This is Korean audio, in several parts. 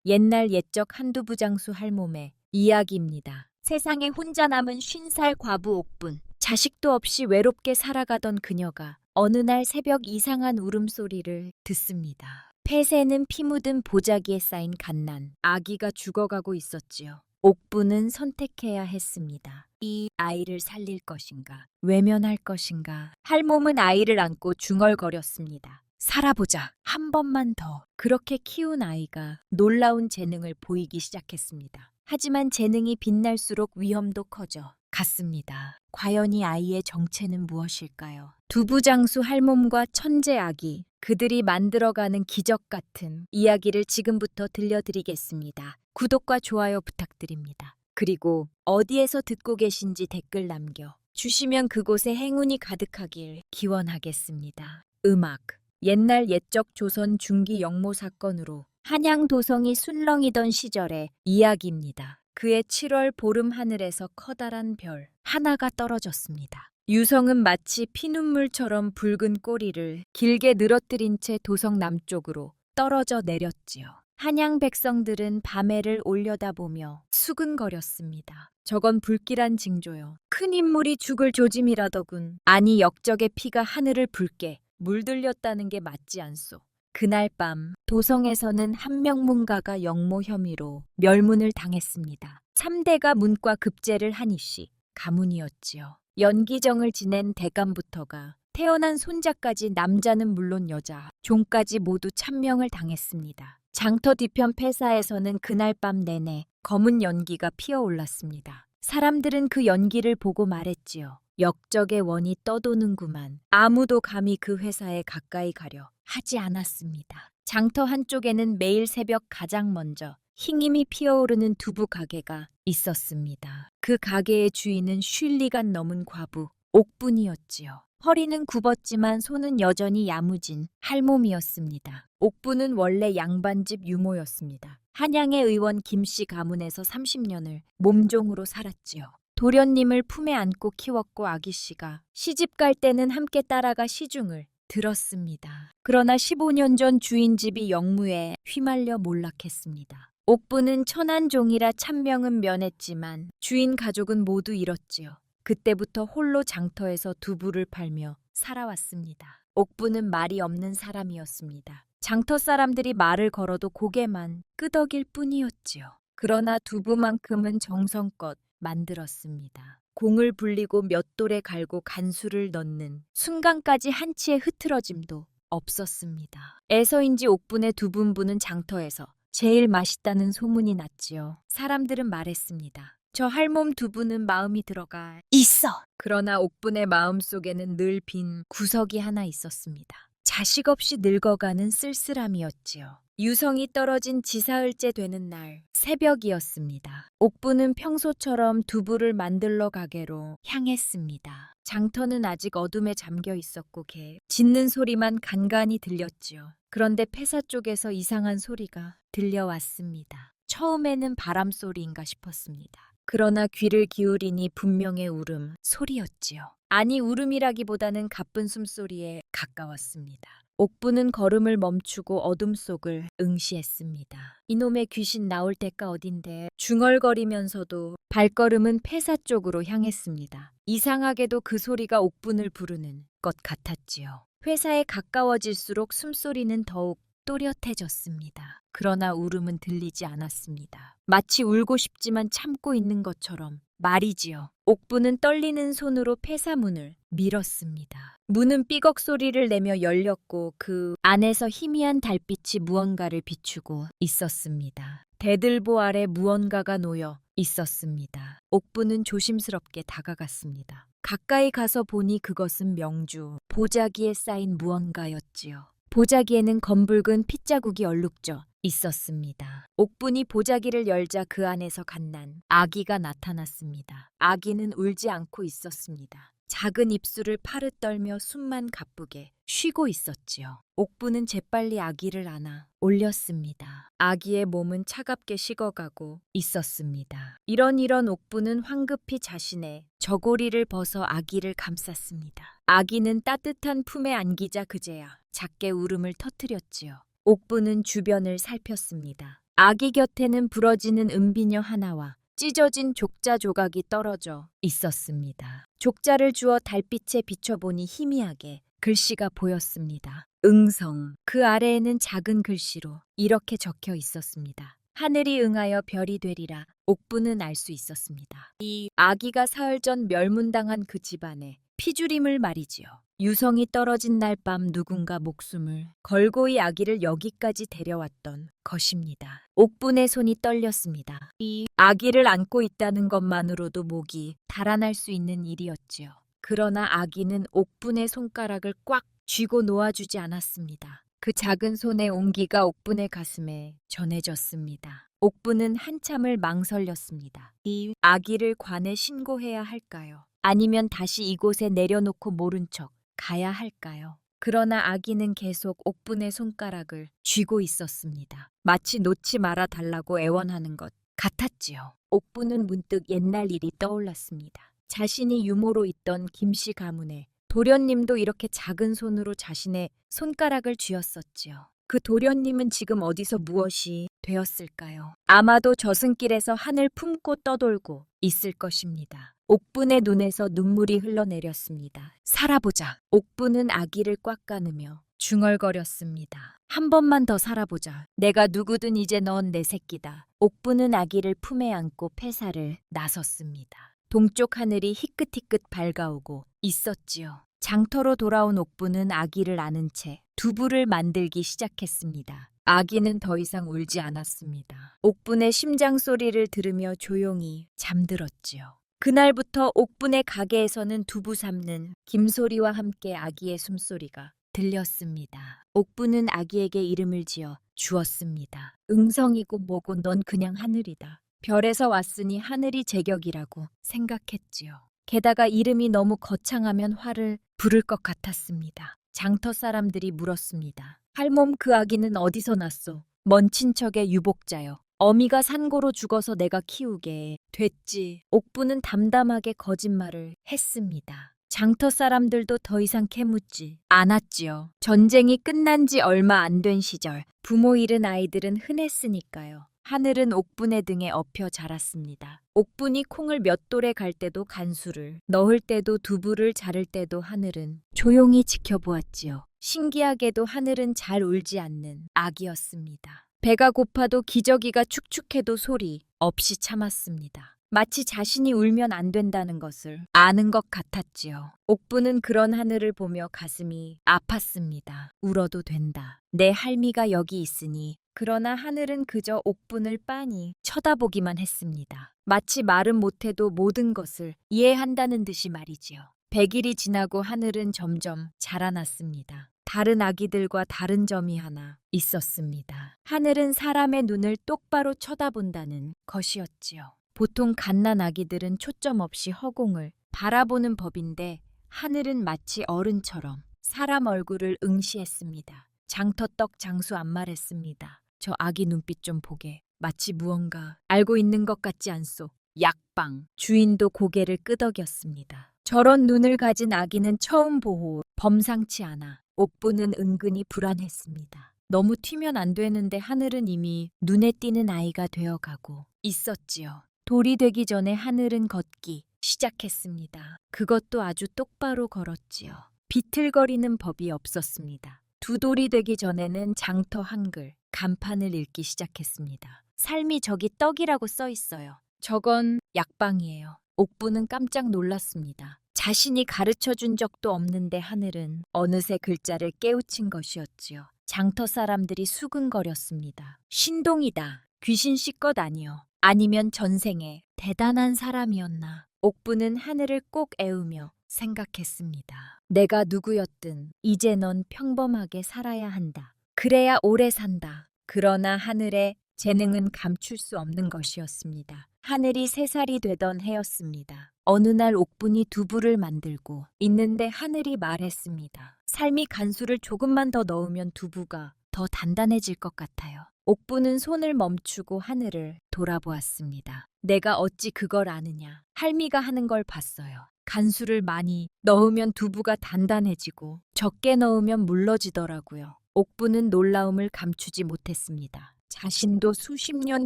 옛날 옛적 한두부장수 할멈의 이야기입니다. 세상에 혼자 남은 50살 과부 옥분. 자식도 없이 외롭게 살아가던 그녀가 어느 날 새벽 이상한 울음소리를 듣습니다. 폐새는 피 묻은 보자기에 쌓인 갓난 아기가 죽어가고 있었지요. 옥부는 선택해야 했습니다. 이 아이를 살릴 것인가, 외면할 것인가. 할멈은 아이를 안고 중얼거렸습니다. 살아보자. 한 번만 더. 그렇게 키운 아이가 놀라운 재능을 보이기 시작했습니다. 하지만 재능이 빛날수록 위험도 커져 갔습니다. 과연 이 아이의 정체는 무엇일까요? 두부장수 할멈과 천재 아기, 그들이 만들어가는 기적 같은 이야기를 지금부터 들려드리겠습니다. 구독과 좋아요 부탁드립니다. 그리고 어디에서 듣고 계신지 댓글 남겨 주시면 그곳에 행운이 가득하길 기원하겠습니다. 음악. 옛날 옛적 조선 중기 영모 사건으로 한양 도성이 술렁이던 시절의 이야기입니다. 그해 7월 보름 하늘에서 커다란 별 하나가 떨어졌습니다. 유성은 마치 피눈물처럼 붉은 꼬리를 길게 늘어뜨린 채 도성 남쪽으로 떨어져 내렸지요. 한양 백성들은 밤해를 올려다보며 수근거렸습니다. 저건 불길한 징조요. 큰 인물이 죽을 조짐이라더군. 아니 역적의 피가 하늘을 붉게 물들렸다는 게 맞지 않소. 그날 밤 도성에서는 한 명문가가 영모 혐의로 멸문을 당했습니다. 참대가 문과 급제를 한 이씨 가문이었지요. 연기정을 지낸 대감부터가 태어난 손자까지 남자는 물론 여자, 종까지 모두 참명을 당했습니다. 장터 뒤편 폐사에서는 그날 밤 내내 검은 연기가 피어올랐습니다. 사람들은 그 연기를 보고 말했지요. 역적의 원이 떠도는구만. 아무도 감히 그 회사에 가까이 가려 하지 않았습니다. 장터 한쪽에는 매일 새벽 가장 먼저 흰임이 피어오르는 두부 가게가 있었습니다. 그 가게의 주인은 쉴 리간 넘은 과부 옥분이었지요. 허리는 굽었지만 손은 여전히 야무진 할멈이었습니다. 옥분은 원래 양반집 유모였습니다. 한양의 의원 김씨 가문에서 30년을 몸종으로 살았지요. 도련님을 품에 안고 키웠고 아기씨가 시집 갈 때는 함께 따라가 시중을 들었습니다. 그러나 15년 전 주인 집이 역무에 휘말려 몰락했습니다. 옥부는 천한종이라 참명은 면했지만 주인 가족은 모두 잃었지요. 그때부터 홀로 장터에서 두부를 팔며 살아왔습니다. 옥부는 말이 없는 사람이었습니다. 장터 사람들이 말을 걸어도 고개만 끄덕일 뿐이었지요. 그러나 두부만큼은 정성껏 만들었습니다. 공을 불리고 몇 돌에 갈고 간수를 넣는 순간까지 한치의 흐트러짐도 없었습니다. 에서인지 옥분의 두분부는 장터에서 제일 맛있다는 소문이 났지요. 사람들은 말했습니다. 저 할멈 두부는 마음이 들어가 있어. 그러나 옥분의 마음속에는 늘 빈 구석이 하나 있었습니다. 자식 없이 늙어가는 쓸쓸함이었지요. 유성이 떨어진 지사흘째 되는 날 새벽이었습니다. 옥부는 평소처럼 두부를 만들러 가게로 향했습니다. 장터는 아직 어둠에 잠겨 있었고 개 짖는 소리만 간간히 들렸지요. 그런데 폐사 쪽에서 이상한 소리가 들려왔습니다. 처음에는 바람 소리인가 싶었습니다. 그러나 귀를 기울이니 분명의 울음 소리였지요. 아니 울음이라기보다는 가쁜 숨소리에 가까웠습니다. 옥부는 걸음을 멈추고 어둠 속을 응시했습니다. 이놈의 귀신 나올 때가 어딘데. 중얼거리면서도 발걸음은 폐사 쪽으로 향했습니다. 이상하게도 그 소리가 옥분을 부르는 것 같았지요. 회사에 가까워질수록 숨소리는 더욱 또렷해졌습니다. 그러나 울음은 들리지 않았습니다. 마치 울고 싶지만 참고 있는 것처럼 말이지요. 옥부는 떨리는 손으로 폐사문을 밀었습니다. 문은 삐걱 소리를 내며 열렸고 그 안에서 희미한 달빛이 무언가를 비추고 있었습니다. 대들보 아래 무언가가 놓여 있었습니다. 옥부는 조심스럽게 다가갔습니다. 가까이 가서 보니 그것은 명주, 보자기에 쌓인 무언가였지요. 보자기에는 검붉은 핏자국이 얼룩져 있었습니다. 옥분이 보자기를 열자 그 안에서 갓난 아기가 나타났습니다. 아기는 울지 않고 있었습니다. 작은 입술을 파릇 떨며 숨만 가쁘게 쉬고 있었지요. 옥부는 재빨리 아기를 안아 올렸습니다. 아기의 몸은 차갑게 식어가고 있었습니다. 이런 옥부는 황급히 자신의 저고리를 벗어 아기를 감쌌습니다. 아기는 따뜻한 품에 안기자 그제야 작게 울음을 터뜨렸지요. 옥부는 주변을 살폈습니다. 아기 곁에는 부러지는 은비녀 하나와 찢어진 족자 조각이 떨어져 있었습니다. 족자를 주워 달빛에 비춰보니 희미하게 글씨가 보였습니다. 응성. 그 아래에는 작은 글씨로 이렇게 적혀 있었습니다. 하늘이 응하여 별이 되리라. 옥부는 알 수 있었습니다. 이 아기가 사흘 전 멸문당한 그 집안에 피주림을 말이지요. 유성이 떨어진 날 밤 누군가 목숨을 걸고 이 아기를 여기까지 데려왔던 것입니다. 옥분의 손이 떨렸습니다. 이 아기를 안고 있다는 것만으로도 목이 달아날 수 있는 일이었지요. 그러나 아기는 옥분의 손가락을 꽉 쥐고 놓아주지 않았습니다. 그 작은 손의 온기가 옥분의 가슴에 전해졌습니다. 옥분은 한참을 망설였습니다. 이 아기를 관에 신고해야 할까요? 아니면 다시 이곳에 내려놓고 모른 척 가야 할까요? 그러나 아기는 계속 옥분의 손가락을 쥐고 있었습니다. 마치 놓지 말아 달라고 애원하는 것 같았지요. 옥분은 문득 옛날 일이 떠올랐습니다. 자신이 유모로 있던 김씨 가문에 도련님도 이렇게 작은 손으로 자신의 손가락을 쥐었었지요. 그 도련님은 지금 어디서 무엇이 되었을까요? 아마도 저승길에서 하늘 품고 떠돌고 있을 것입니다. 옥분의 눈에서 눈물이 흘러내렸습니다. 살아보자. 옥분은 아기를 꽉 안으며 중얼거렸습니다. 한 번만 더 살아보자. 내가 누구든 이제 넌 내 새끼다. 옥분은 아기를 품에 안고 폐사를 나섰습니다. 동쪽 하늘이 희끗희끗 밝아오고 있었지요. 장터로 돌아온 옥부는 아기를 안은 채 두부를 만들기 시작했습니다. 아기는 더 이상 울지 않았습니다. 옥분의 심장 소리를 들으며 조용히 잠들었지요. 그날부터 옥분의 가게에서는 두부 삶는 김소리와 함께 아기의 숨소리가 들렸습니다. 옥분은 아기에게 이름을 지어 주었습니다. 응성이고 뭐고 넌 그냥 하늘이다. 별에서 왔으니 하늘이 제격이라고 생각했지요. 게다가 이름이 너무 거창하면 화를 부를 것 같았습니다. 장터 사람들이 물었습니다. 할멈 그 아기는 어디서 났소? 먼 친척의 유복자요. 어미가 산고로 죽어서 내가 키우게 됐지. 옥부는 담담하게 거짓말을 했습니다. 장터 사람들도 더 이상 캐묻지 않았지요. 전쟁이 끝난 지 얼마 안 된 시절 부모 잃은 아이들은 흔했으니까요. 하늘은 옥분의 등에 엎여 자랐습니다. 옥분이 콩을 몇 돌에 갈 때도 간수를 넣을 때도 두부를 자를 때도 하늘은 조용히 지켜보았지요. 신기하게도 하늘은 잘 울지 않는 아기였습니다. 배가 고파도 기저귀가 축축해도 소리 없이 참았습니다. 마치 자신이 울면 안 된다는 것을 아는 것 같았지요. 옥부는 그런 하늘을 보며 가슴이 아팠습니다. 울어도 된다. 내 할미가 여기 있으니. 그러나 하늘은 그저 옥분을 빤히 쳐다보기만 했습니다. 마치 말은 못해도 모든 것을 이해한다는 듯이 말이지요. 100일이 지나고 하늘은 점점 자라났습니다. 다른 아기들과 다른 점이 하나 있었습니다. 하늘은 사람의 눈을 똑바로 쳐다본다는 것이었지요. 보통 갓난 아기들은 초점 없이 허공을 바라보는 법인데 하늘은 마치 어른처럼 사람 얼굴을 응시했습니다. 장터떡 장수 안 말했습니다. 저 아기 눈빛 좀 보게. 마치 무언가 알고 있는 것 같지 않소. 약방. 주인도 고개를 끄덕였습니다. 저런 눈을 가진 아기는 처음 보호 범상치 않아. 옥부는 은근히 불안했습니다. 너무 튀면 안 되는데 하늘은 이미 눈에 띄는 아이가 되어가고 있었지요. 돌이 되기 전에 하늘은 걷기 시작했습니다. 그것도 아주 똑바로 걸었지요. 비틀거리는 법이 없었습니다. 두 돌이 되기 전에는 장터 한글, 간판을 읽기 시작했습니다. 삶이 저기 떡이라고 써 있어요. 저건 약방이에요. 옥부는 깜짝 놀랐습니다. 자신이 가르쳐준 적도 없는데 하늘은 어느새 글자를 깨우친 것이었지요. 장터 사람들이 수근거렸습니다. 신동이다. 귀신씨 것 아니요. 아니면 전생에 대단한 사람이었나. 옥부는 하늘을 꼭 애우며 생각했습니다. 내가 누구였든 이제 넌 평범하게 살아야 한다. 그래야 오래 산다. 그러나 하늘의 재능은 감출 수 없는 것이었습니다. 하늘이 3살이 되던 해였습니다. 어느 날 옥분이 두부를 만들고 있는데 하늘이 말했습니다. 삶이 간수를 조금만 더 넣으면 두부가 더 단단해질 것 같아요. 옥부는 손을 멈추고 하늘을 돌아보았습니다. 내가 어찌 그걸 아느냐. 할미가 하는 걸 봤어요. 간수를 많이 넣으면 두부가 단단해지고 적게 넣으면 물러지더라고요. 옥부는 놀라움을 감추지 못했습니다. 자신도 수십 년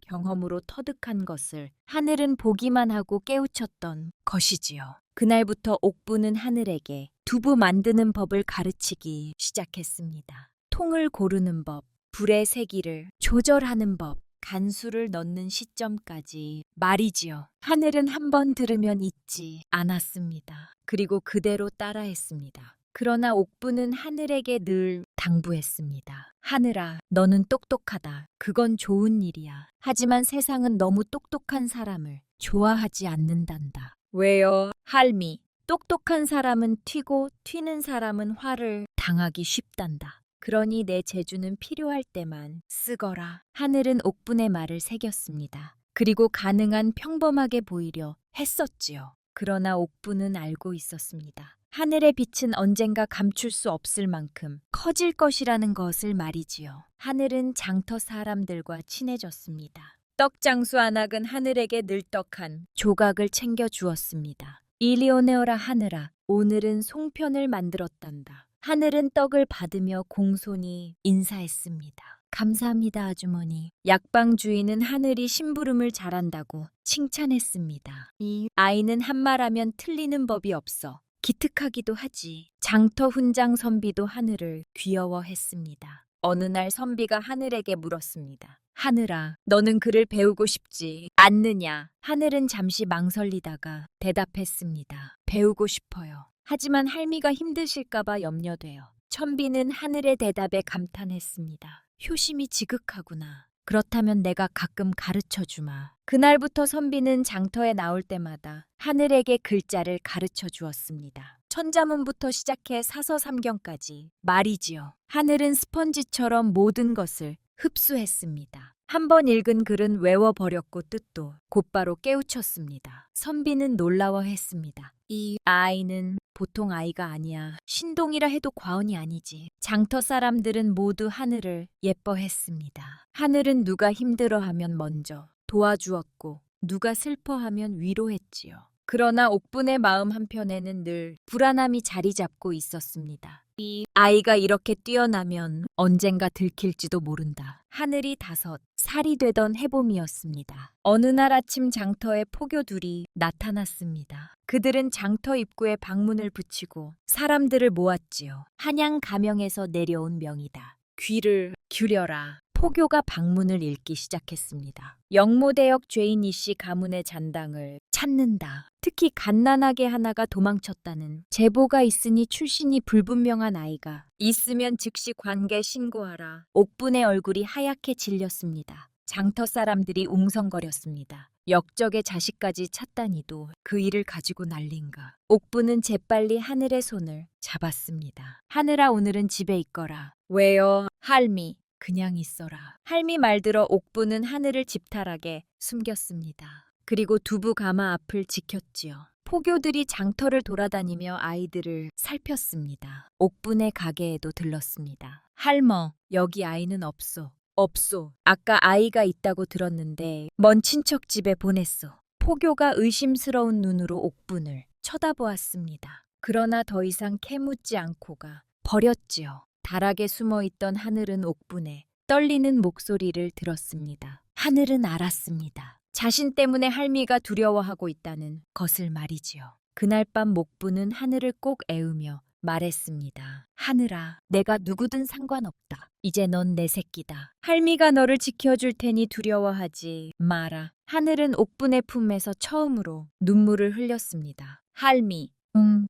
경험으로 터득한 것을 하늘은 보기만 하고 깨우쳤던 것이지요. 그날부터 옥부는 하늘에게 두부 만드는 법을 가르치기 시작했습니다. 통을 고르는 법, 불의 세기를 조절하는 법, 간수를 넣는 시점까지 말이지요. 하늘은 한 번 들으면 잊지 않았습니다. 그리고 그대로 따라했습니다. 그러나 옥부는 하늘에게 늘 당부했습니다. 하늘아, 너는 똑똑하다. 그건 좋은 일이야. 하지만 세상은 너무 똑똑한 사람을 좋아하지 않는단다. 왜요, 할미? 똑똑한 사람은 튀고 튀는 사람은 화를 당하기 쉽단다. 그러니 내 재주는 필요할 때만 쓰거라. 하늘은 옥분의 말을 새겼습니다. 그리고 가능한 평범하게 보이려 했었지요. 그러나 옥분은 알고 있었습니다. 하늘의 빛은 언젠가 감출 수 없을 만큼 커질 것이라는 것을 말이지요. 하늘은 장터 사람들과 친해졌습니다. 떡장수 안악은 하늘에게 늘떡한 조각을 챙겨 주었습니다. 이리 오네어라 하늘아, 오늘은 송편을 만들었단다. 하늘은 떡을 받으며 공손히 인사했습니다. 감사합니다, 아주머니. 약방 주인은 하늘이 심부름을 잘한다고 칭찬했습니다. 이 아이는 한 말하면 틀리는 법이 없어 기특하기도 하지. 장터 훈장 선비도 하늘을 귀여워했습니다. 어느 날 선비가 하늘에게 물었습니다. 하늘아, 너는 글을 배우고 싶지 않느냐? 하늘은 잠시 망설이다가 대답했습니다. 배우고 싶어요. 하지만 할미가 힘드실까봐 염려돼요. 선비는 하늘의 대답에 감탄했습니다. 효심이 지극하구나. 그렇다면 내가 가끔 가르쳐 주마. 그날부터 선비는 장터에 나올 때마다 하늘에게 글자를 가르쳐 주었습니다. 천자문부터 시작해 사서삼경까지 말이지요. 하늘은 스펀지처럼 모든 것을 흡수했습니다. 한 번 읽은 글은 외워버렸고 뜻도 곧바로 깨우쳤습니다. 선비는 놀라워했습니다. 이 아이는 보통 아이가 아니야. 신동이라 해도 과언이 아니지. 장터 사람들은 모두 하늘을 예뻐했습니다. 하늘은 누가 힘들어하면 먼저 도와주었고 누가 슬퍼하면 위로했지요. 그러나 옥분의 마음 한편에는 늘 불안함이 자리 잡고 있었습니다. 이 아이가 이렇게 뛰어나면 언젠가 들킬지도 모른다. 하늘이 5살이 되던 해봄이었습니다. 어느 날 아침 장터에 포교들이 나타났습니다. 그들은 장터 입구에 방문을 붙이고 사람들을 모았지요. 한양 가명에서 내려온 명이다. 귀를 기울여라. 포교가 방문을 읽기 시작했습니다. 영모대역 죄인 이씨 가문의 잔당을 찾는다. 특히 갓난아기 하나가 도망쳤다는 제보가 있으니 출신이 불분명한 아이가 있으면 즉시 관계 신고하라. 옥분의 얼굴이 하얗게 질렸습니다. 장터 사람들이 웅성거렸습니다. 역적의 자식까지 찾다니도 그 일을 가지고 난린가. 옥분은 재빨리 하늘의 손을 잡았습니다. 하늘아, 오늘은 집에 있거라. 왜요, 할미? 그냥 있어라. 할미 말들어 옥부는 하늘을 집탈하게 숨겼습니다. 그리고 두부 가마 앞을 지켰지요. 포교들이 장터를 돌아다니며 아이들을 살폈습니다. 옥분의 가게에도 들렀습니다. 할머, 여기 아이는 없소. 없소. 아까 아이가 있다고 들었는데 먼 친척 집에 보냈소. 포교가 의심스러운 눈으로 옥분을 쳐다보았습니다. 그러나 더 이상 캐묻지 않고가 버렸지요. 다락에 숨어있던 하늘은 옥분의 떨리는 목소리를 들었습니다. 하늘은 알았습니다. 자신 때문에 할미가 두려워하고 있다는 것을 말이지요. 그날 밤 목부는 하늘을 꼭 애우며 말했습니다. 하늘아, 내가 누구든 상관없다. 이제 넌 내 새끼다. 할미가 너를 지켜줄 테니 두려워하지 마라. 하늘은 옥분의 품에서 처음으로 눈물을 흘렸습니다. 할미,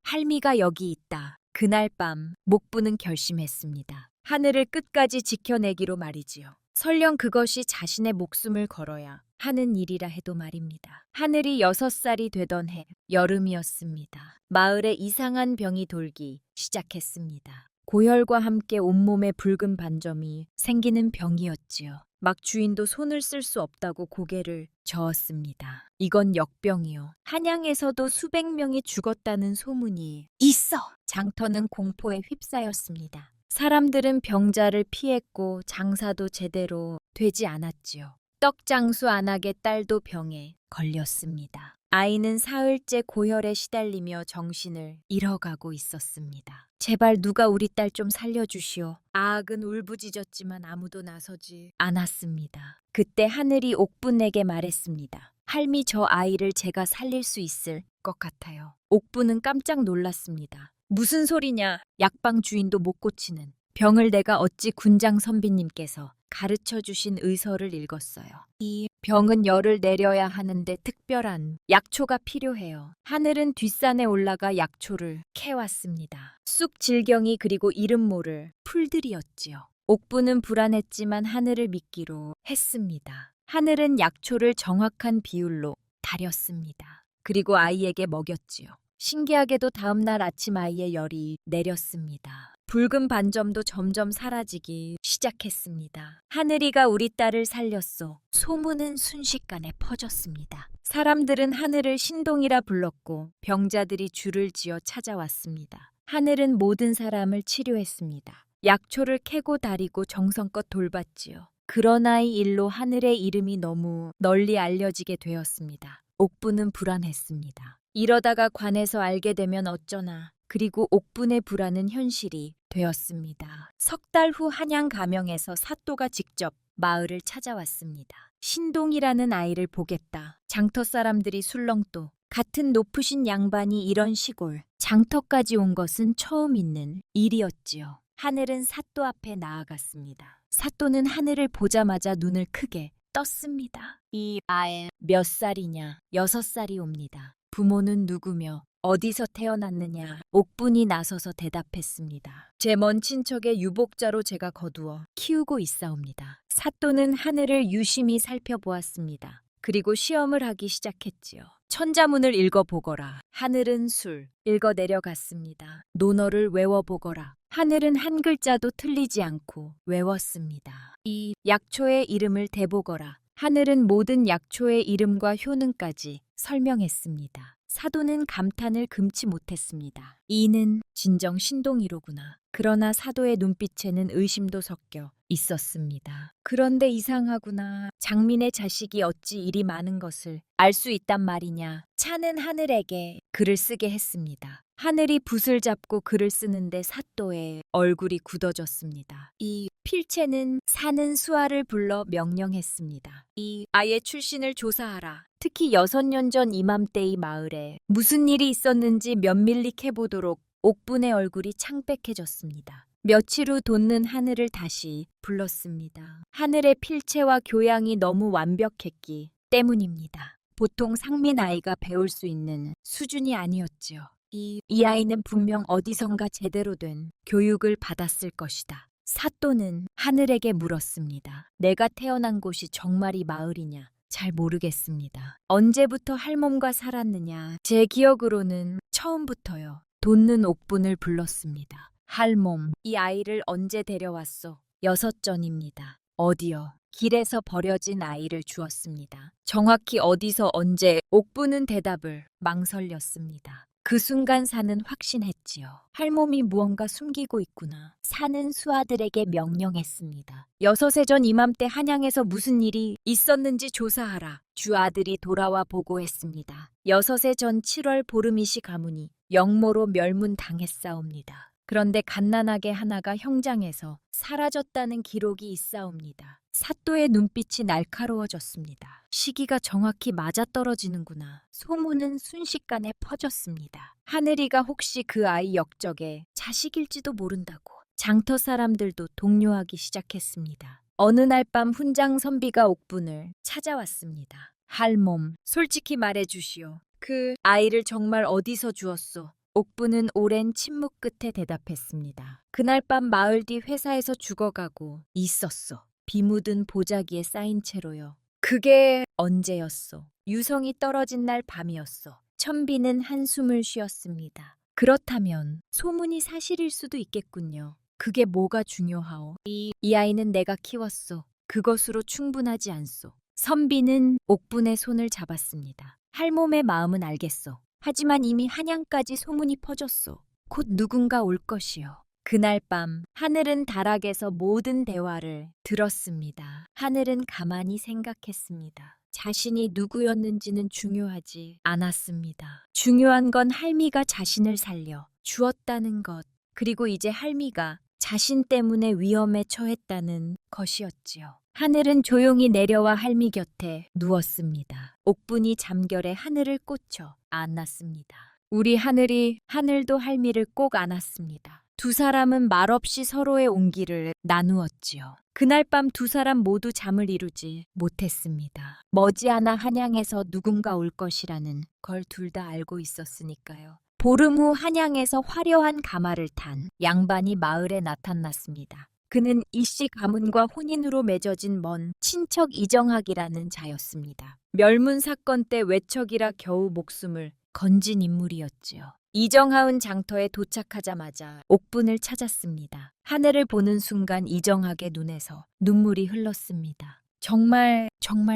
할미가 여기 있다. 그날 밤 목부는 결심했습니다. 하늘을 끝까지 지켜내기로 말이지요. 설령 그것이 자신의 목숨을 걸어야 하는 일이라 해도 말입니다. 하늘이 6살이 되던 해 여름이었습니다. 마을에 이상한 병이 돌기 시작했습니다. 고열과 함께 온몸에 붉은 반점이 생기는 병이었지요. 막 주인도 손을 쓸 수 없다고 고개를 저었습니다. 이건 역병이요. 한양에서도 수백 명이 죽었다는 소문이 있어. 장터는 공포에 휩싸였습니다. 사람들은 병자를 피했고 장사도 제대로 되지 않았지요. 떡장수 안악의 딸도 병에 걸렸습니다. 아이는 사흘째 고열에 시달리며 정신을 잃어가고 있었습니다. 제발 누가 우리 딸 좀 살려주시오. 아악은 울부짖었지만 아무도 나서지 않았습니다. 그때 하늘이 옥분에게 말했습니다. 할미, 저 아이를 제가 살릴 수 있을 것 같아요. 옥분은 깜짝 놀랐습니다. 무슨 소리냐? 약방 주인도 못 고치는 병을 내가 어찌 군장 선비님께서 가르쳐 주신 의서를 읽었어요. 이 병은 열을 내려야 하는데 특별한 약초가 필요해요. 하늘은 뒷산에 올라가 약초를 캐왔습니다. 쑥 질경이 그리고 이름 모를 풀들이었지요. 옥부는 불안했지만 하늘을 믿기로 했습니다. 하늘은 약초를 정확한 비율로 다렸습니다. 그리고 아이에게 먹였지요. 신기하게도 다음날 아침 아이의 열이 내렸습니다. 붉은 반점도 점점 사라지기 시작했습니다. 하늘이가 우리 딸을 살렸소. 소문은 순식간에 퍼졌습니다. 사람들은 하늘을 신동이라 불렀고 병자들이 줄을 지어 찾아왔습니다. 하늘은 모든 사람을 치료했습니다. 약초를 캐고 다리고 정성껏 돌봤지요. 그러나 이 일로 하늘의 이름이 너무 널리 알려지게 되었습니다. 옥부는 불안했습니다. 이러다가 관에서 알게 되면 어쩌나. 그리고 옥분의 불안은 현실이 되었습니다. 석 달 후 한양 가명에서 사또가 직접 마을을 찾아왔습니다. 신동이라는 아이를 보겠다. 장터 사람들이 술렁또 같은 높으신 양반이 이런 시골 장터까지 온 것은 처음 있는 일이었지요. 하늘은 사또 앞에 나아갔습니다. 사또는 하늘을 보자마자 눈을 크게 떴습니다. 이 아이 몇 살이냐? 6살이 옵니다. 부모는 누구며 어디서 태어났느냐? 옥분이 나서서 대답했습니다. 제 먼 친척의 유복자로 제가 거두어 키우고 있사옵니다. 사또는 하늘을 유심히 살펴보았습니다. 그리고 시험을 하기 시작했지요. 천자문을 읽어보거라. 하늘은 술. 읽어 내려갔습니다. 논어를 외워보거라. 하늘은 한 글자도 틀리지 않고 외웠습니다. 이 약초의 이름을 대보거라. 하늘은 모든 약초의 이름과 효능까지 설명했습니다. 사도는 감탄을 금치 못했습니다. 이는 진정 신동이로구나. 그러나 사도의 눈빛에는 의심도 섞여 있었습니다. 그런데 이상하구나. 장민의 자식이 어찌 일이 많은 것을 알 수 있단 말이냐. 차는 하늘에게 글을 쓰게 했습니다. 하늘이 붓을 잡고 글을 쓰는데 사또의 얼굴이 굳어졌습니다. 이 필체는 사는 수아를 불러 명령했습니다. 이 아이의 출신을 조사하라. 특히 6년 전 이맘때 이 마을에 무슨 일이 있었는지 면밀히 캐보도록 옥분의 얼굴이 창백해졌습니다. 며칠 후 돋는 하늘을 다시 불렀습니다. 하늘의 필체와 교양이 너무 완벽했기 때문입니다. 보통 상민 아이가 배울 수 있는 수준이 아니었지요. 이 아이는 분명 어디선가 제대로 된 교육을 받았을 것이다. 사또는 하늘에게 물었습니다. 내가 태어난 곳이 정말 이 마을이냐? 잘 모르겠습니다. 언제부터 할멈과 살았느냐? 제 기억으로는 처음부터요. 돋는 옥분을 불렀습니다. 할멈, 이 아이를 언제 데려왔소? 6전입니다. 어디요? 길에서 버려진 아이를 주었습니다. 정확히 어디서 언제? 옥분은 대답을 망설였습니다. 그 순간 사는 확신했지요. 할멈이 무언가 숨기고 있구나. 사는 수아들에게 명령했습니다. 6해 전 이맘때 한양에서 무슨 일이 있었는지 조사하라. 주 아들이 돌아와 보고했습니다. 6해 전 7월 보름이시 가문이 영모로 멸문당했사옵니다. 그런데 갓난아개 하나가 형장에서 사라졌다는 기록이 있사옵니다. 사또의 눈빛이 날카로워졌습니다. 시기가 정확히 맞아떨어지는구나. 소문은 순식간에 퍼졌습니다. 하늘이가 혹시 그 아이 역적의 자식일지도 모른다고. 장터 사람들도 동요하기 시작했습니다. 어느 날 밤 훈장 선비가 옥분을 찾아왔습니다. 할멈, 솔직히 말해주시오. 그 아이를 정말 어디서 주었소? 옥분은 오랜 침묵 끝에 대답했습니다. 그날 밤 마을 뒤 회사에서 죽어가고 있었소. 비 묻은 보자기에 쌓인 채로요. 그게 언제였소? 유성이 떨어진 날 밤이었소. 천비는 한숨을 쉬었습니다. 그렇다면 소문이 사실일 수도 있겠군요. 그게 뭐가 중요하오? 이 아이는 내가 키웠소. 그것으로 충분하지 않소. 선비는 옥분의 손을 잡았습니다. 할멈의 마음은 알겠소. 하지만 이미 한양까지 소문이 퍼졌소. 곧 누군가 올 것이요. 그날 밤 하늘은 다락에서 모든 대화를 들었습니다. 하늘은 가만히 생각했습니다. 자신이 누구였는지는 중요하지 않았습니다. 중요한 건 할미가 자신을 살려 주었다는 것. 그리고 이제 할미가 자신 때문에 위험에 처했다는 것이었지요. 하늘은 조용히 내려와 할미 곁에 누웠습니다. 옥분이 잠결에 하늘을 꽂혀 안았습니다. 우리 하늘이 하늘도 할미를 꼭 안았습니다. 두 사람은 말없이 서로의 온기를 나누었지요. 그날 밤 두 사람 모두 잠을 이루지 못했습니다. 머지않아 한양에서 누군가 올 것이라는 걸 둘 다 알고 있었으니까요. 보름 후 한양에서 화려한 가마를 탄 양반이 마을에 나타났습니다. 그는 이씨 가문과 혼인으로 맺어진 먼 친척 이정학이라는 자였습니다. 멸문 사건 때 외척이라 겨우 목숨을 건진 인물이었지요. 이정하은 장터에 도착하자마자 옥분을 찾았습니다. 하늘을 보는 순간 이정학의 눈에서 눈물이 흘렀습니다. 정말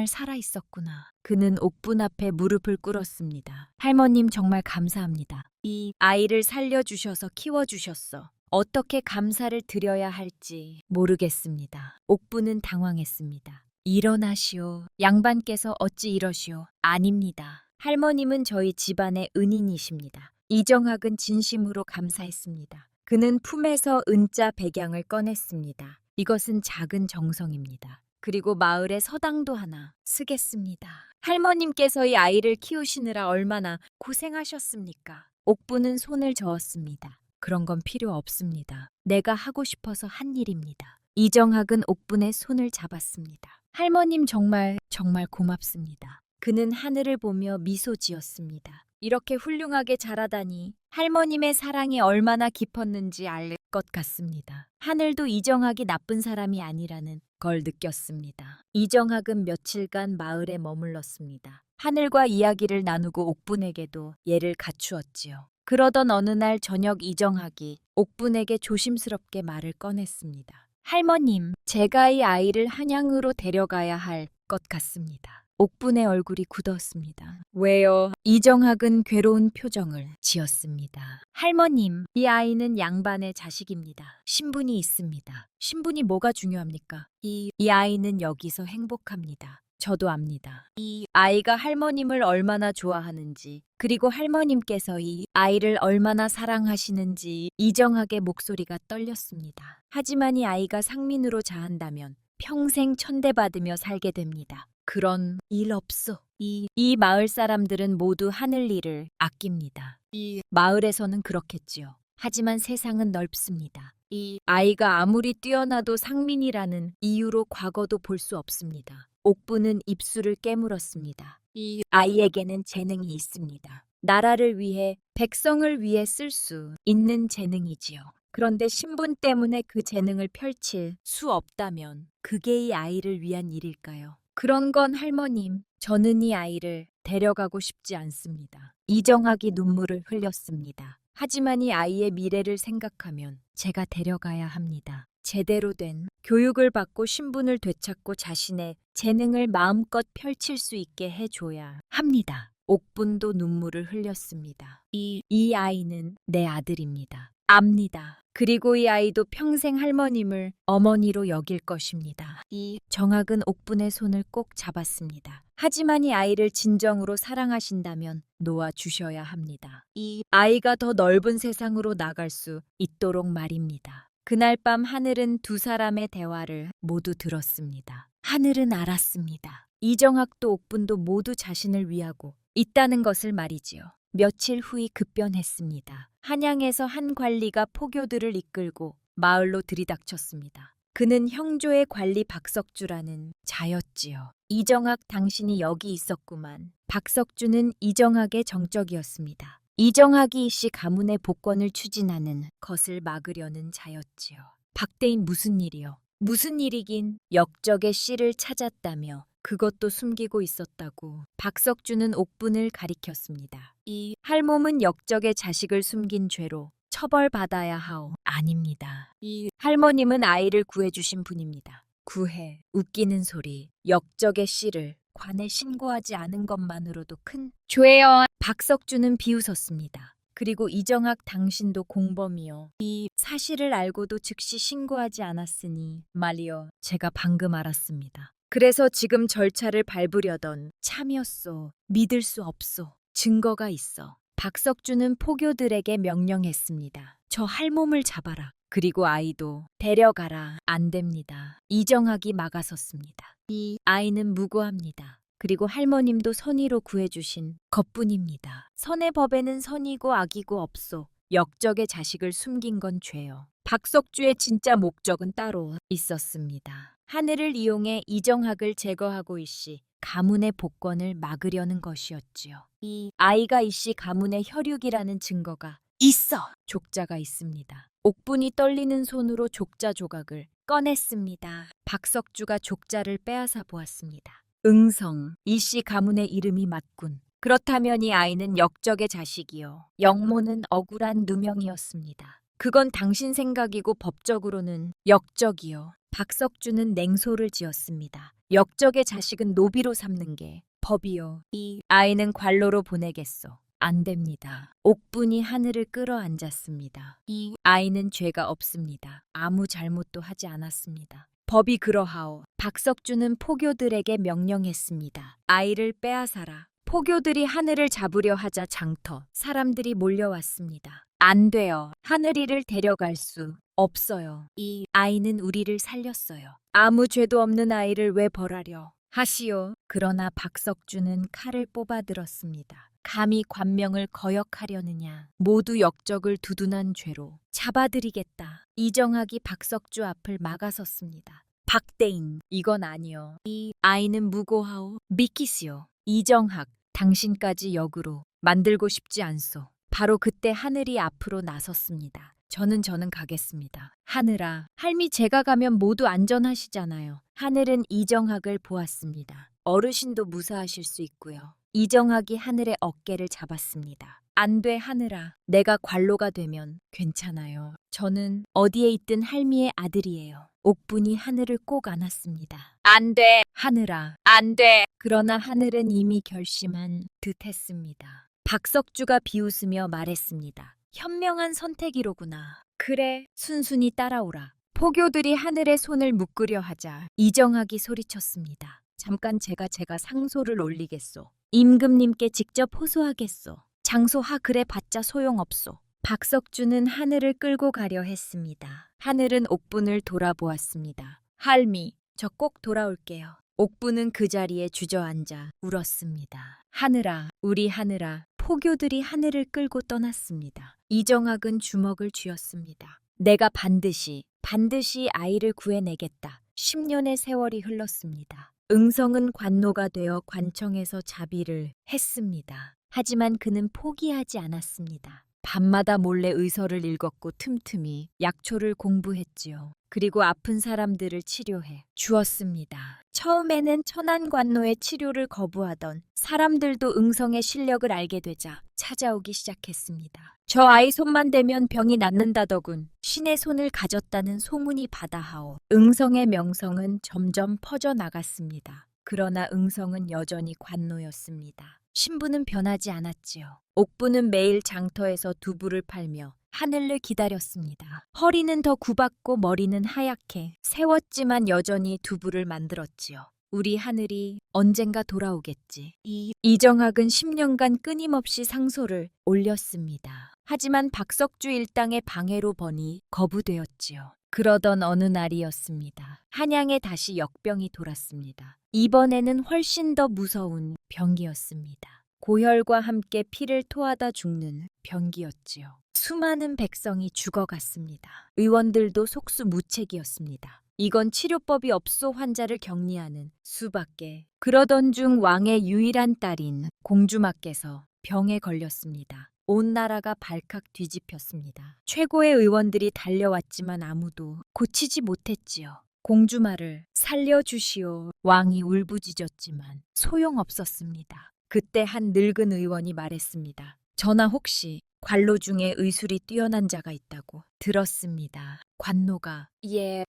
살아있었구나. 그는 옥분 앞에 무릎을 꿇었습니다. 할머님 정말 감사합니다. 이 아이를 살려주셔서 키워주셨어. 어떻게 감사를 드려야 할지 모르겠습니다. 옥분은 당황했습니다. 일어나시오. 양반께서 어찌 이러시오. 아닙니다. 할머님은 저희 집안의 은인이십니다. 이정학은 진심으로 감사했습니다. 그는 품에서 은자 백양을 꺼냈습니다. 이것은 작은 정성입니다. 그리고 마을에 서당도 하나 쓰겠습니다. 할머님께서 이 아이를 키우시느라 얼마나 고생하셨습니까? 옥분은 손을 저었습니다. 그런 건 필요 없습니다. 내가 하고 싶어서 한 일입니다. 이정학은 옥분의 손을 잡았습니다. 할머님 정말 고맙습니다. 그는 하늘을 보며 미소 지었습니다. 이렇게 훌륭하게 자라다니 할머님의 사랑이 얼마나 깊었는지 알 것 같습니다. 하늘도 이정학이 나쁜 사람이 아니라는 걸 느꼈습니다. 이정학은 며칠간 마을에 머물렀습니다. 하늘과 이야기를 나누고 옥분에게도 예를 갖추었지요. 그러던 어느 날 저녁 이정학이 옥분에게 조심스럽게 말을 꺼냈습니다. 할머님, 제가 이 아이를 한양으로 데려가야 할 것 같습니다. 옥분의 얼굴이 굳었습니다. 왜요? 이정학은 괴로운 표정을 지었습니다. 할머님, 이 아이는 양반의 자식입니다. 신분이 있습니다. 신분이 뭐가 중요합니까? 이 아이는 여기서 행복합니다. 저도 압니다. 이 아이가 할머님을 얼마나 좋아하는지, 그리고 할머님께서 이 아이를 얼마나 사랑하시는지 이정학의 목소리가 떨렸습니다. 하지만 이 아이가 상민으로 자한다면 평생 천대받으며 살게 됩니다. 그런 일 없어. 이 마을 사람들은 모두 하늘 일을 아낍니다. 이 마을에서는 그렇겠지요. 하지만 세상은 넓습니다. 이 아이가 아무리 뛰어나도 상민이라는 이유로 과거도 볼 수 없습니다. 옥분은 입술을 깨물었습니다. 이 아이에게는 재능이 있습니다. 나라를 위해, 백성을 위해 쓸 수 있는 재능이지요. 그런데 신분 때문에 그 재능을 펼칠 수 없다면 그게 이 아이를 위한 일일까요? 그런 건 할머님, 저는 이 아이를 데려가고 싶지 않습니다. 이정학이 눈물을 흘렸습니다. 하지만 이 아이의 미래를 생각하면 제가 데려가야 합니다. 제대로 된 교육을 받고 신분을 되찾고 자신의 재능을 마음껏 펼칠 수 있게 해줘야 합니다. 옥분도 눈물을 흘렸습니다. 이 아이는 내 아들입니다. 압니다. 그리고 이 아이도 평생 할머님을 어머니로 여길 것입니다. 이 정학은 옥분의 손을 꼭 잡았습니다. 하지만 이 아이를 진정으로 사랑하신다면 놓아주셔야 합니다. 이 아이가 더 넓은 세상으로 나갈 수 있도록 말입니다. 그날 밤 하늘은 두 사람의 대화를 모두 들었습니다. 하늘은 알았습니다. 이정학도 옥분도 모두 자신을 위하고 있다는 것을 말이지요. 며칠 후이 급변했습니다. 한양에서 한 관리가 포교들을 이끌고 마을로 들이닥쳤습니다. 그는 형조의 관리 박석주라는 자였지요. 이정학 당신이 여기 있었구만. 박석주는 이정학의 정적이었습니다. 이정학이 이씨 가문의 복권을 추진하는 것을 막으려는 자였지요. 박대인 무슨 일이요? 무슨 일이긴 역적의 씨를 찾았다며 그것도 숨기고 있었다고 박석주는 옥분을 가리켰습니다. 이 할멈은 역적의 자식을 숨긴 죄로 처벌받아야 하오. 아닙니다. 이 할머님은 아이를 구해주신 분입니다. 구해. 웃기는 소리. 역적의 씨를 관에 신고하지 않은 것만으로도 큰 죄여. 박석주는 비웃었습니다. 그리고 이정학 당신도 공범이요. 이 사실을 알고도 즉시 신고하지 않았으니 말이여 제가 방금 알았습니다. 그래서 지금 절차를 밟으려던 참이었소. 믿을 수 없소. 증거가 있어. 박석주는 포교들에게 명령했습니다. 저 할몸을 잡아라. 그리고 아이도 데려가라. 안 됩니다. 이정학이 막아섰습니다. 이 아이는 무고합니다. 그리고 할머님도 선의로 구해주신 것뿐입니다. 선의 법에는 선이고 악이고 없소. 역적의 자식을 숨긴 건 죄요. 박석주의 진짜 목적은 따로 있었습니다. 하늘을 이용해 이정학을 제거하고 이씨 가문의 복권을 막으려는 것이었지요. 이 아이가 이씨 가문의 혈육이라는 증거가 있어. 족자가 있습니다. 옥분이 떨리는 손으로 족자 조각을 꺼냈습니다. 박석주가 족자를 빼앗아 보았습니다. 응성, 이씨 가문의 이름이 맞군. 그렇다면 이 아이는 역적의 자식이요. 영모는 억울한 누명이었습니다. 그건 당신 생각이고 법적으로는 역적이요. 박석주는 냉소를 지었습니다. 역적의 자식은 노비로 삼는 게 법이요. 이 아이는 관로로 보내겠소. 안 됩니다. 옥분이 하늘을 끌어안았습니다. 이 아이는 죄가 없습니다. 아무 잘못도 하지 않았습니다. 법이 그러하오. 박석주는 포교들에게 명령했습니다. 아이를 빼앗아라. 포교들이 하늘을 잡으려 하자 장터 사람들이 몰려왔습니다. 안 돼요. 하늘이를 데려갈 수 없어요. 이 아이는 우리를 살렸어요. 아무 죄도 없는 아이를 왜 벌하려 하시오. 그러나 박석주는 칼을 뽑아들었습니다. 감히 관명을 거역하려느냐. 모두 역적을 두둔한 죄로 잡아들이겠다. 이정학이 박석주 앞을 막아섰습니다. 박대인, 이건 아니요. 이 아이는 무고하오. 믿기시오. 이정학, 당신까지 역으로 만들고 싶지 않소. 바로 그때 하늘이 앞으로 나섰습니다. 저는 가겠습니다. 하늘아, 할미 제가 가면 모두 안전하시잖아요. 하늘은 이정학을 보았습니다. 어르신도 무사하실 수 있고요. 이정학이 하늘의 어깨를 잡았습니다. 안 돼, 하늘아. 내가 관로가 되면 괜찮아요. 저는 어디에 있든 할미의 아들이에요. 옥분이 하늘을 꼭 안았습니다. 안 돼, 하늘아. 안 돼. 그러나 하늘은 이미 결심한 듯 했습니다. 박석주가 비웃으며 말했습니다. 현명한 선택이로구나. 그래, 순순히 따라오라. 포교들이 하늘의 손을 묶으려 하자 이정학이 소리쳤습니다. 잠깐 제가 상소를 올리겠소. 임금님께 직접 호소하겠소. 장소하 그래 봤자 소용없소. 박석주는 하늘을 끌고 가려 했습니다. 하늘은 옥분을 돌아보았습니다. 할미, 저 꼭 돌아올게요. 옥분은 그 자리에 주저앉아 울었습니다. 하늘아, 우리 하늘아. 포교들이 하늘을 끌고 떠났습니다. 이정학은 주먹을 쥐었습니다. 내가 반드시 아이를 구해내겠다. 10년의 세월이 흘렀습니다. 응성은 관노가 되어 관청에서 자비를 했습니다. 하지만 그는 포기하지 않았습니다. 밤마다 몰래 의서를 읽었고 틈틈이 약초를 공부했지요. 그리고 아픈 사람들을 치료해 주었습니다. 처음에는 천안관노의 치료를 거부하던 사람들도 응성의 실력을 알게 되자 찾아오기 시작했습니다. 저 아이 손만 대면 병이 낫는다더군. 신의 손을 가졌다는 소문이 바다하오. 응성의 명성은 점점 퍼져나갔습니다. 그러나 응성은 여전히 관노였습니다. 신부는 변하지 않았지요. 옥부는 매일 장터에서 두부를 팔며 하늘을 기다렸습니다. 허리는 더 굽었고 머리는 하얗게 세웠지만 여전히 두부를 만들었지요. 우리 하늘이 언젠가 돌아오겠지. 이정학은 10년간 끊임없이 상소를 올렸습니다. 하지만 박석주 일당의 방해로 버니 거부되었지요. 그러던 어느 날이었습니다. 한양에 다시 역병이 돌았습니다. 이번에는 훨씬 더 무서운 병이었습니다. 고혈과 함께 피를 토하다 죽는 병기였지요. 수많은 백성이 죽어갔습니다. 의원들도 속수무책이었습니다. 이건 치료법이 없소 환자를 격리하는 수밖에. 그러던 중 왕의 유일한 딸인 공주마께서 병에 걸렸습니다. 온 나라가 발칵 뒤집혔습니다. 최고의 의원들이 달려왔지만 아무도 고치지 못했지요. 공주마를 살려주시오. 왕이 울부짖었지만 소용없었습니다. 그때 한 늙은 의원이 말했습니다. 전하 혹시 관로 중에 의술이 뛰어난 자가 있다고 들었습니다. 관노가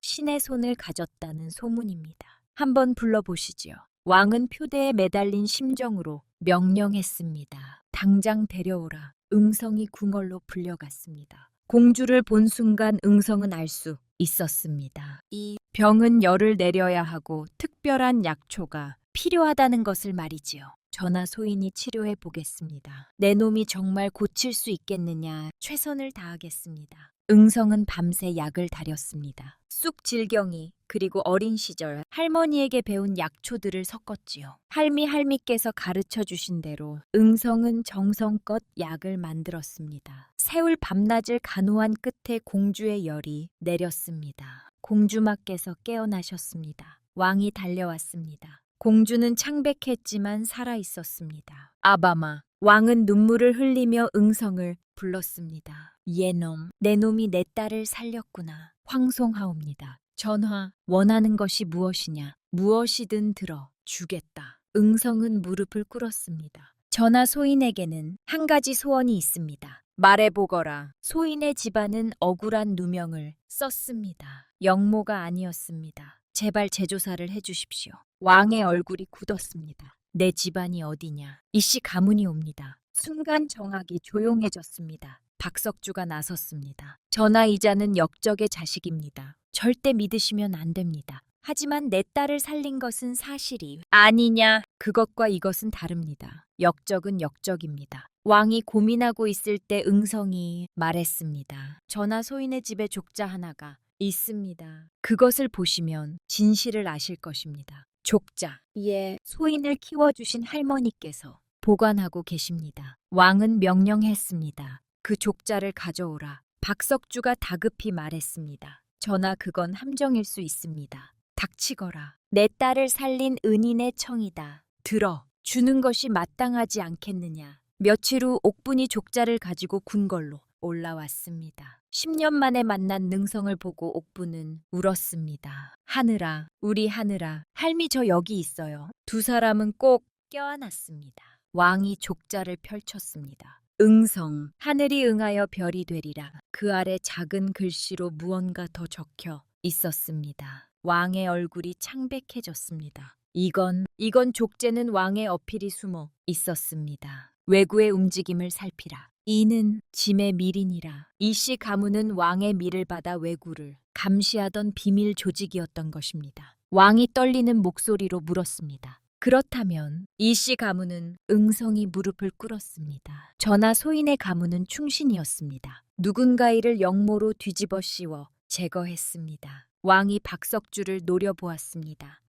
신의 손을 가졌다는 소문입니다. 한번 불러보시지요. 왕은 표대에 매달린 심정으로 명령했습니다. 당장 데려오라. 응성이 궁궐로 불려갔습니다. 공주를 본 순간 응성은 알 수 있었습니다. 이 병은 열을 내려야 하고 특별한 약초가 필요하다는 것을 말이지요. 전하 소인이 치료해 보겠습니다. 내 놈이 정말 고칠 수 있겠느냐 최선을 다하겠습니다. 응성은 밤새 약을 다렸습니다. 쑥질경이 그리고 어린 시절 할머니에게 배운 약초들을 섞었지요. 할미께서 가르쳐 주신 대로 응성은 정성껏 약을 만들었습니다. 세울 밤낮을 간호한 끝에 공주의 열이 내렸습니다. 공주마께서 깨어나셨습니다. 왕이 달려왔습니다. 공주는 창백했지만 살아 있었습니다. 아바마, 왕은 눈물을 흘리며 응성을 불렀습니다. 예놈, 내 놈이 내 딸을 살렸구나. 황송하옵니다. 전하, 원하는 것이 무엇이냐? 무엇이든 들어 주겠다. 응성은 무릎을 꿇었습니다. 전하, 소인에게는 한 가지 소원이 있습니다. 말해보거라. 소인의 집안은 억울한 누명을 썼습니다. 영모가 아니었습니다. 제발 재조사를 해주십시오. 왕의 얼굴이 굳었습니다. 내 집안이 어디냐? 이씨 가문이 옵니다. 순간 정학이 조용해졌습니다. 박석주가 나섰습니다. 전하, 이자는 역적의 자식입니다. 절대 믿으시면 안 됩니다. 하지만 내 딸을 살린 것은 사실이 아니냐? 그것과 이것은 다릅니다. 역적은 역적입니다. 왕이 고민하고 있을 때 응성이 말했습니다. 전하, 소인의 집에 족자 하나가 있습니다. 그것을 보시면 진실을 아실 것입니다. 족자. 예, 소인을 키워주신 할머니께서 보관하고 계십니다. 왕은 명령했습니다. 그 족자를 가져오라. 박석주가 다급히 말했습니다. 전하, 그건 함정일 수 있습니다. 닥치거라. 내 딸을 살린 은인의 청이다. 들어. 주는 것이 마땅하지 않겠느냐. 며칠 후 옥분이 족자를 가지고 궁궐로 올라왔습니다. 10년 만에 만난 능성을 보고 옥분은 울었습니다. 하늘아, 우리 하늘아, 할미 저 여기 있어요. 두 사람은 꼭 껴안았습니다. 왕이 족자를 펼쳤습니다. 응성, 하늘이 응하여 별이 되리라. 그 아래 작은 글씨로 무언가 더 적혀 있었습니다. 왕의 얼굴이 창백해졌습니다. 이건 족제는 왕의 어필이 숨어 있었습니다. 외구의 움직임을 살피라. 이는 짐의 밀이니라. 이씨 가문은 왕의 밀을 받아 외구를 감시하던 비밀 조직이었던 것입니다. 왕이 떨리는 목소리로 물었습니다. 그렇다면 이씨 가문은 응성이 무릎을 꿇었습니다. 전하, 소인의 가문은 충신이었습니다. 누군가이를 역모로 뒤집어 씌워 제거했습니다. 왕이 박석주를 노려보았습니다.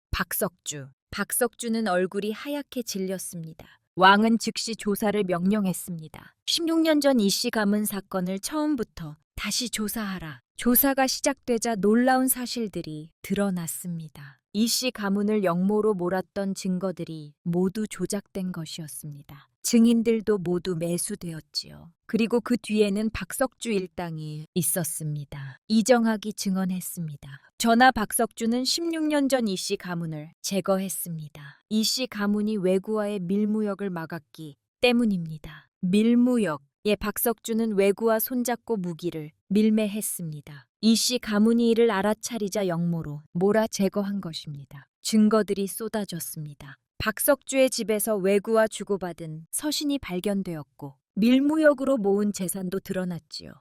박석주는 얼굴이 하얗게 질렸습니다. 왕은 즉시 조사를 명령했습니다. 16년 전 이씨 가문 사건을 처음부터 다시 조사하라. 조사가 시작되자 놀라운 사실들이 드러났습니다. 이씨 가문을 역모로 몰았던 증거들이 모두 조작된 것이었습니다. 증인들도 모두 매수되었지요. 그리고 그 뒤에는 박석주 일당이 있었습니다. 이정학이 증언했습니다. 전하, 박석주는 16년 전 이씨 가문을 제거했습니다. 이씨 가문이 외구와의 밀무역을 막았기 때문입니다. 밀무역. 예, 박석주는 외구와 손잡고 무기를 밀매했습니다. 이씨 가문이 이를 알아차리자 역모로 몰아 제거한 것입니다. 증거들이 쏟아졌습니다. 박석주의 집에서 외구와 주고받은 서신이 발견되었고 밀무역으로 모은 재산도 드러났지요.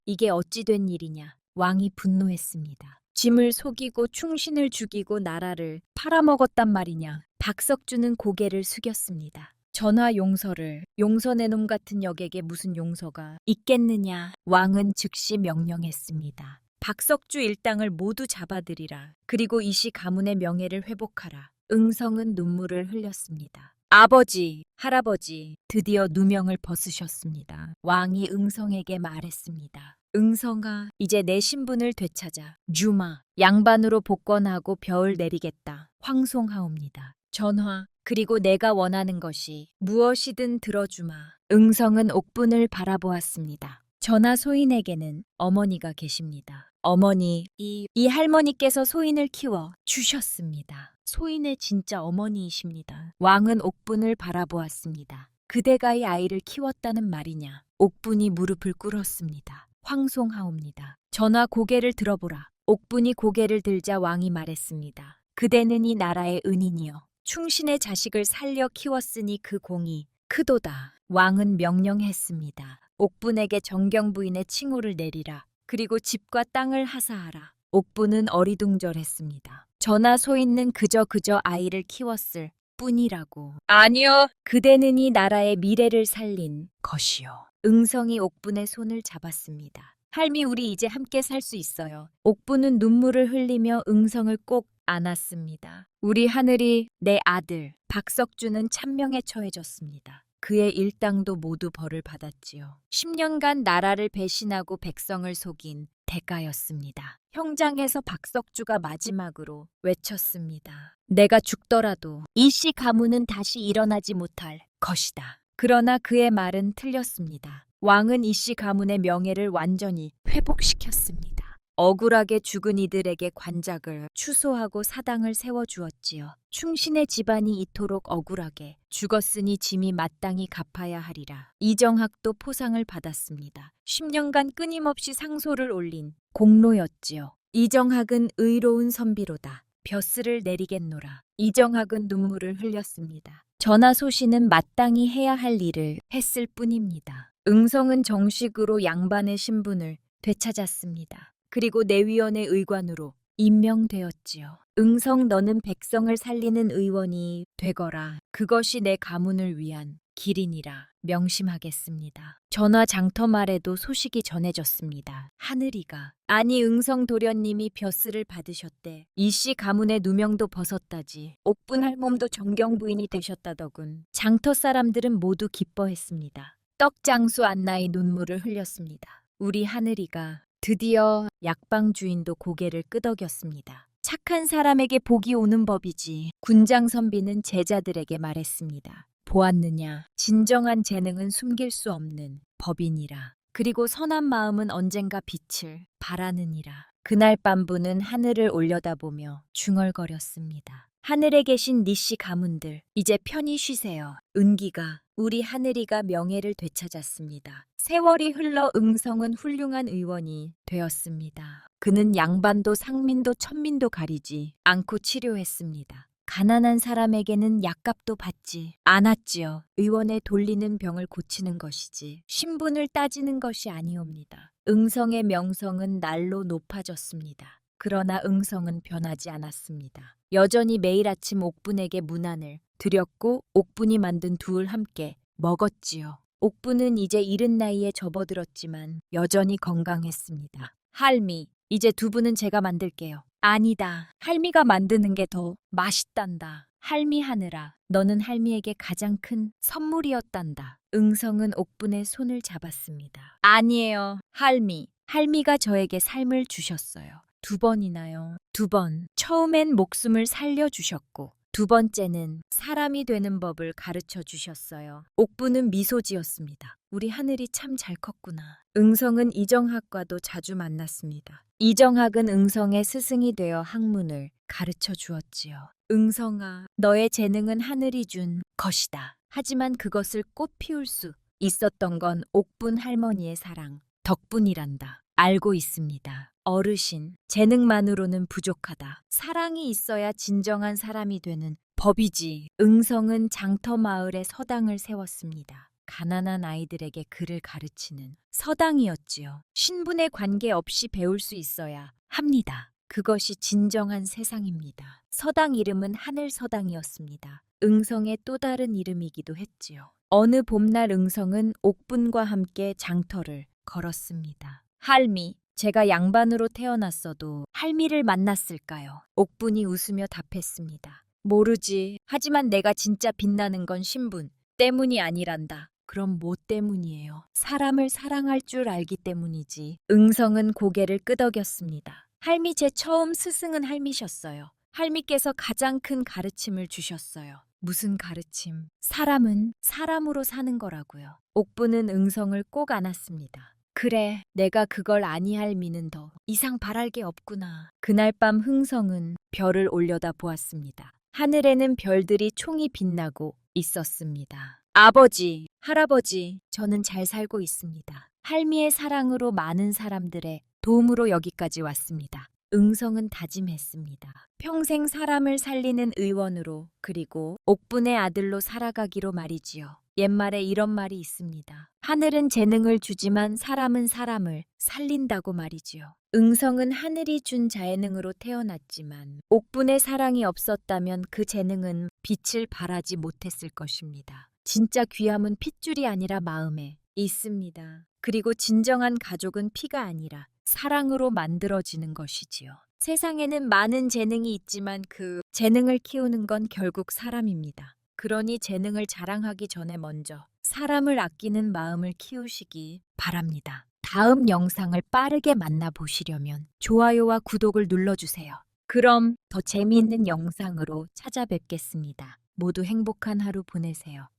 이게 어찌 된 일이냐? 왕이 분노했습니다. 짐을 속이고 충신을 죽이고 나라를 팔아먹었단 말이냐? 박석주는 고개를 숙였습니다. 전하, 용서내놈 같은 역에게 무슨 용서가 있겠느냐? 왕은 즉시 명령했습니다. 박석주 일당을 모두 잡아들이라. 그리고 이씨 가문의 명예를 회복하라. 응성은 눈물을 흘렸습니다. 아버지, 할아버지, 드디어 누명을 벗으셨습니다. 왕이 응성에게 말했습니다. 응성아, 이제 내 신분을 되찾아. 주마, 양반으로 복권하고 벼을 내리겠다. 황송하옵니다. 전하, 그리고 내가 원하는 것이 무엇이든 들어주마. 응성은 옥분을 바라보았습니다. 전하, 소인에게는 어머니가 계십니다. 어머니, 이 할머니께서 소인을 키워 주셨습니다. 소인의 진짜 어머니이십니다. 왕은 옥분을 바라보았습니다. 그대가 이 아이를 키웠다는 말이냐? 옥분이 무릎을 꿇었습니다. 황송하옵니다. 전하, 고개를 들어보라. 옥분이 고개를 들자 왕이 말했습니다. 그대는 이 나라의 은인이여. 충신의 자식을 살려 키웠으니 그 공이 크도다. 왕은 명령했습니다. 옥분에게 정경부인의 칭호를 내리라. 그리고 집과 땅을 하사하라. 옥분은 어리둥절했습니다. 전하, 소인은 그저 아이를 키웠을 뿐이라고. 아니요. 그대는 이 나라의 미래를 살린 것이요. 응성이 옥분의 손을 잡았습니다. 할미, 우리 이제 함께 살 수 있어요. 옥부는 눈물을 흘리며 응성을 꼭 안았습니다. 우리 하늘이, 내 아들 박석주는 참명에 처해졌습니다. 그의 일당도 모두 벌을 받았지요. 10년간 나라를 배신하고 백성을 속인 대가였습니다. 형장에서 박석주가 마지막으로 외쳤습니다. 내가 죽더라도 이씨 가문은 다시 일어나지 못할 것이다. 그러나 그의 말은 틀렸습니다. 왕은 이씨 가문의 명예를 완전히 회복시켰습니다. 억울하게 죽은 이들에게 관작을 추소하고 사당을 세워주었지요. 충신의 집안이 이토록 억울하게 죽었으니 짐이 마땅히 갚아야 하리라. 이정학도 포상을 받았습니다. 10년간 끊임없이 상소를 올린 공로였지요. 이정학은 의로운 선비로다. 벼슬을 내리겠노라. 이정학은 눈물을 흘렸습니다. 전하소신은 마땅히 해야 할 일을 했을 뿐입니다. 응성은 정식으로 양반의 신분을 되찾았습니다. 그리고 내위원의 의관으로 임명되었지요. 응성, 너는 백성을 살리는 의원이 되거라. 그것이 내 가문을 위한 길이니라 명심하겠습니다. 전하 장터 말에도 소식이 전해졌습니다. 하늘이가, 아니 응성 도련님이 벼슬을 받으셨대. 이씨 가문의 누명도 벗었다지. 옥분 할멈도 정경부인이 되셨다더군. 장터 사람들은 모두 기뻐했습니다. 떡장수 안나의 눈물을 흘렸습니다. 우리 하늘이가 드디어 약방 주인도 고개를 끄덕였습니다. 착한 사람에게 복이 오는 법이지. 군장 선비는 제자들에게 말했습니다. 보았느냐? 진정한 재능은 숨길 수 없는 법이니라. 그리고 선한 마음은 언젠가 빛을 발하느니라. 그날 밤부는 하늘을 올려다보며 중얼거렸습니다. 하늘에 계신 니씨 가문들, 이제 편히 쉬세요. 은기가, 우리 하늘이가 명예를 되찾았습니다. 세월이 흘러 응성은 훌륭한 의원이 되었습니다. 그는 양반도 상민도 천민도 가리지 않고 치료했습니다. 가난한 사람에게는 약값도 받지 않았지요. 의원에 돌리는 병을 고치는 것이지 신분을 따지는 것이 아니옵니다. 응성의 명성은 날로 높아졌습니다. 그러나 응성은 변하지 않았습니다. 여전히 매일 아침 옥분에게 문안을 드렸고 옥분이 만든 두을 함께 먹었지요. 옥분은 이제 이른 나이에 접어들었지만 여전히 건강했습니다. 할미, 이제 두부는 제가 만들게요. 아니다. 할미가 만드는 게 더 맛있단다. 할미 하느라, 너는 할미에게 가장 큰 선물이었단다. 응성은 옥분의 손을 잡았습니다. 아니에요, 할미. 할미가 저에게 삶을 주셨어요. 2번이나요. 2번. 처음엔 목숨을 살려주셨고 2번째는 사람이 되는 법을 가르쳐 주셨어요. 옥부는 미소 지었습니다. 우리 하늘이 참 잘 컸구나. 응성은 이정학과도 자주 만났습니다. 이정학은 응성의 스승이 되어 학문을 가르쳐 주었지요. 응성아, 너의 재능은 하늘이 준 것이다. 하지만 그것을 꽃 피울 수 있었던 건 옥분 할머니의 사랑 덕분이란다. 알고 있습니다. 어르신, 재능만으로는 부족하다. 사랑이 있어야 진정한 사람이 되는 법이지. 응성은 장터 마을에 서당을 세웠습니다. 가난한 아이들에게 글을 가르치는 서당이었지요. 신분에 관계없이 배울 수 있어야 합니다. 그것이 진정한 세상입니다. 서당 이름은 하늘서당이었습니다. 응성의 또 다른 이름이기도 했지요. 어느 봄날 응성은 옥분과 함께 장터를 걸었습니다. 할미, 제가 양반으로 태어났어도 할미를 만났을까요? 옥분이 웃으며 답했습니다. 모르지. 하지만 내가 진짜 빛나는 건 신분 때문이 아니란다. 그럼 뭐 때문이에요? 사람을 사랑할 줄 알기 때문이지. 응성은 고개를 끄덕였습니다. 할미, 제 처음 스승은 할미셨어요. 할미께서 가장 큰 가르침을 주셨어요. 무슨 가르침? 사람은 사람으로 사는 거라고요. 옥분은 응성을 꼭 안았습니다. 그래, 내가 그걸 아니할 미는 더 이상 바랄 게 없구나. 그날 밤 흥성은 별을 올려다 보았습니다. 하늘에는 별들이 총이 빛나고 있었습니다. 아버지, 할아버지, 저는 잘 살고 있습니다. 할미의 사랑으로 많은 사람들의 도움으로 여기까지 왔습니다. 응성은 다짐했습니다. 평생 사람을 살리는 의원으로 그리고 옥분의 아들로 살아가기로 말이지요. 옛말에 이런 말이 있습니다. 하늘은 재능을 주지만 사람은 사람을 살린다고 말이지요. 응성은 하늘이 준 재능으로 태어났지만 옥분의 사랑이 없었다면 그 재능은 빛을 발하지 못했을 것입니다. 진짜 귀함은 핏줄이 아니라 마음에 있습니다. 그리고 진정한 가족은 피가 아니라 사랑으로 만들어지는 것이지요. 세상에는 많은 재능이 있지만 그 재능을 키우는 건 결국 사람입니다. 그러니 재능을 자랑하기 전에 먼저 사람을 아끼는 마음을 키우시기 바랍니다. 다음 영상을 빠르게 만나보시려면 좋아요와 구독을 눌러주세요. 그럼 더 재미있는 영상으로 찾아뵙겠습니다. 모두 행복한 하루 보내세요.